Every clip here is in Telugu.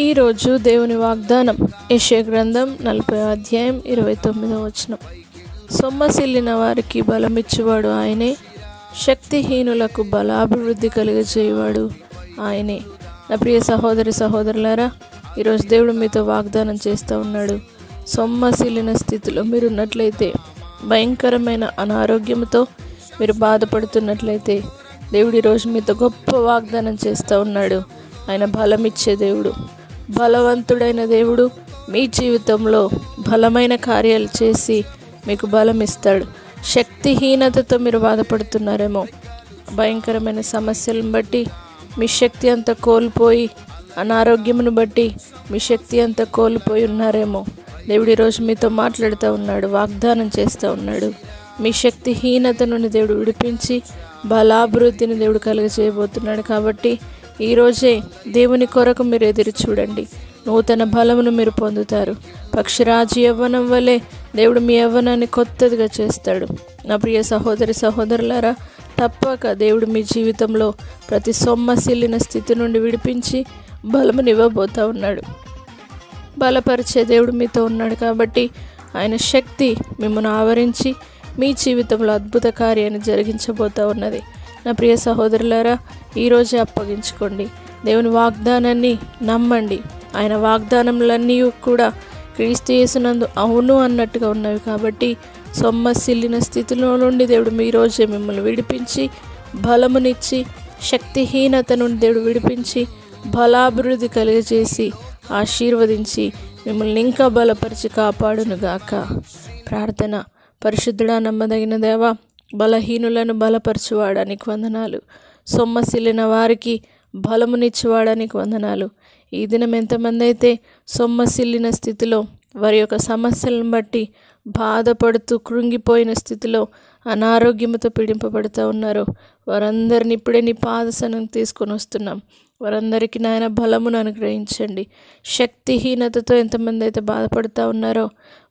ఈరోజు దేవుని వాగ్దానం యెషయా గ్రంథం 40వ అధ్యాయం 29వ వచనం. సొమ్మసిల్లిన వారికి బలమిచ్చువాడు ఆయనే, శక్తిహీనులకు బలాభివృద్ధి కలిగజేయువాడు ఆయనే. నా ప్రియ సహోదరి సహోదరులారా, ఈరోజు దేవుడు మీతో వాగ్దానం చేస్తూ ఉన్నాడు. సొమ్మసిల్లిన స్థితిలో మీరున్నట్లయితే, భయంకరమైన అనారోగ్యంతో మీరు బాధపడుతున్నట్లయితే, దేవుడు ఈరోజు మీతో గొప్ప వాగ్దానం చేస్తూ ఉన్నాడు. ఆయన బలమిచ్చే దేవుడు, బలవంతుడైన దేవుడు. మీ జీవితంలో బలమైన కార్యాలు చేసి మీకు బలం ఇస్తాడు. శక్తిహీనతతో మీరు బాధపడుతున్నారేమో, భయంకరమైన సమస్యలను బట్టి మీ శక్తి అంతా కోల్పోయి, అనారోగ్యమును బట్టి మీ శక్తి అంతా కోల్పోయి ఉన్నారేమో. దేవుడు ఈరోజు మీతో మాట్లాడుతూ ఉన్నాడు, వాగ్దానం చేస్తూ ఉన్నాడు. మీ శక్తిహీనత నుండి దేవుడు విడిపించి బలాభివృద్ధిని దేవుడు కలుగజేయబోతున్నాడు. కాబట్టి ఈరోజే దేవుని కొరకు మీరు ఎదురు చూడండి. నూతన బలమును మీరు పొందుతారు. పక్షిరాజు యవ్వనం వలె దేవుడు మీ యవ్వనాన్ని కొత్తదిగా చేస్తాడు. నా ప్రియ సహోదరి సహోదరులారా, తప్పక దేవుడు మీ జీవితంలో ప్రతి సొమ్మసిల్లిన స్థితి నుండి విడిపించి బలమునివ్వబోతూ ఉన్నాడు. బలపరిచే దేవుడు మీతో ఉన్నాడు. కాబట్టి ఆయన శక్తి మిమ్మల్ని ఆవరించి మీ జీవితంలో అద్భుత కార్యాన్ని జరిగించబోతూ ఉన్నది. నా ప్రియ సహోదరులారా, ఈరోజే అప్పగించుకోండి. దేవుని వాగ్దానాన్ని నమ్మండి. ఆయన వాగ్దానములన్నీ కూడా క్రీస్తు యేసునందు అవును అన్నట్టుగా ఉన్నవి. కాబట్టి సొమ్మసిల్లిన స్థితిలో నుండి దేవుడు ఈరోజే మిమ్మల్ని విడిపించి బలమునిచ్చి, శక్తిహీనత నుండి దేవుడు విడిపించి బలాభివృద్ధి కలిగజేసి ఆశీర్వదించి మిమ్మల్ని ఇంకా బలపరిచి కాపాడునుగాక. ప్రార్థన. పరిశుద్ధుడా, నమ్మదగిన దేవా, బలహీనులను బలపరచువాడానికి వందనాలు. సొమ్మసిల్లిన వారికి బలమునిచ్చేవాడానికి వందనాలు. ఈ దినం ఎంతమంది అయితే సొమ్మసిల్లిన స్థితిలో, వారి యొక్క సమస్యలను బట్టి బాధపడుతూ కృంగిపోయిన స్థితిలో అనారోగ్యంతో పీడింపబడుతూ ఉన్నారో, వారందరిని ఇప్పుడే నీ పాదసనం తీసుకొని వస్తున్నాం. వారందరికీ నాయన బలమును అనుగ్రహించండి. శక్తిహీనతతో ఎంతమంది అయితే బాధపడుతూ ఉన్నారో,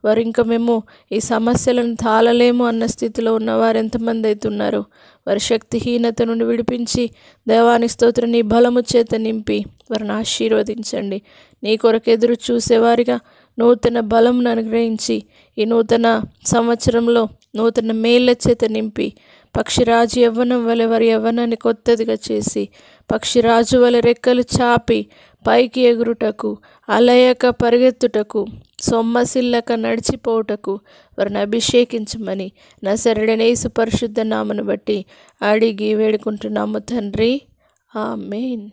వారు ఇంకా మేము ఈ సమస్యలను తాళలేము అన్న స్థితిలో ఉన్నవారు ఎంతమంది అయితే ఉన్నారో, వారి శక్తిహీనత నుండి విడిపించి దేవానికి స్తోత్రం నీ బలము చేత నింపి వారిని ఆశీర్వదించండి. నీ కొరకు ఎదురు చూసేవారిగా నూతన బలమును అనుగ్రహించి ఈ నూతన సంవత్సరంలో నూతన మేళ్ల చేత నింపి, పక్షిరాజు యవ్వనం వలె వారి యవ్వనాన్ని కొత్తదిగా చేసి, పక్షిరాజు వలె రెక్కలు చాపి పైకి ఎగురుటకు, అలయక పరిగెత్తుటకు, సొమ్మసిల్లక నడిచిపోవుటకు వారిని అభిషేకించమని నజరేయుడైన యేసు పరిశుద్ధ నామమును బట్టి అడిగి వేడుకుంటున్నాము తండ్రి. ఆమేన్.